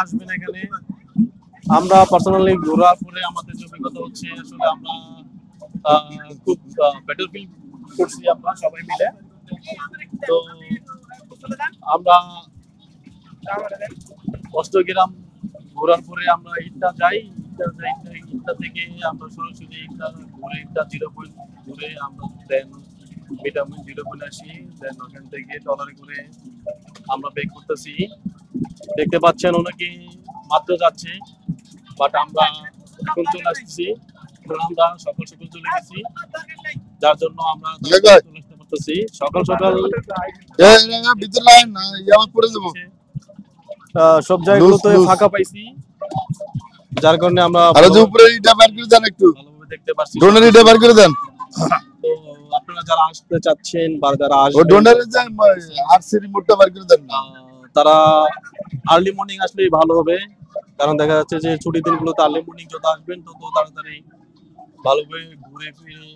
আসবেন এখানে। আমরা পার্সোনালি ঘোরার পরে আমাদের যে অভিজ্ঞতা হচ্ছে আসলে আমরা খুব বেটার ফিল করছি আমরা সবাই মিলে। তো আমরা অষ্টগ্রাম ঘোরার পরে আমরা ঈদটা যাই, ঈদটা থেকে আমরা সরাসরি ঈদটা ঘুরে ঈদটা 0 পয়েন্ট ঘুরে আমরা দেন ভিটামিন 0 পয়েন্ট আসি। দেন ওখান থেকে ট্রলারে করে আমরা ব্যাক করতেছি। দেখতে পাচ্ছেন অনেকেই মাত্র যাচ্ছে, বাট আমরা এখন চলে আসতেছি। আমরা সকাল সকাল চলে গেছি, যার জন্য আমরা চলে আসতে পারতেছি সকাল সকাল। সব জায়গাগুলোতে ফাঁকা পাইছি, যার কারণে আমরা ভালোভাবে দেখতে পাচ্ছি। তো আপনারা যারা আসতে চাচ্ছেন বা যারা আসবেন তারা আর্লি মর্নিং আসলেই ভালো হবে, কারণ দেখা যাচ্ছে যে ছুটির দিনগুলোতে আর্লি মর্নিং যত আসবেন তত তাড়াতাড়ি ভালোভাবে ঘুরে ফিরে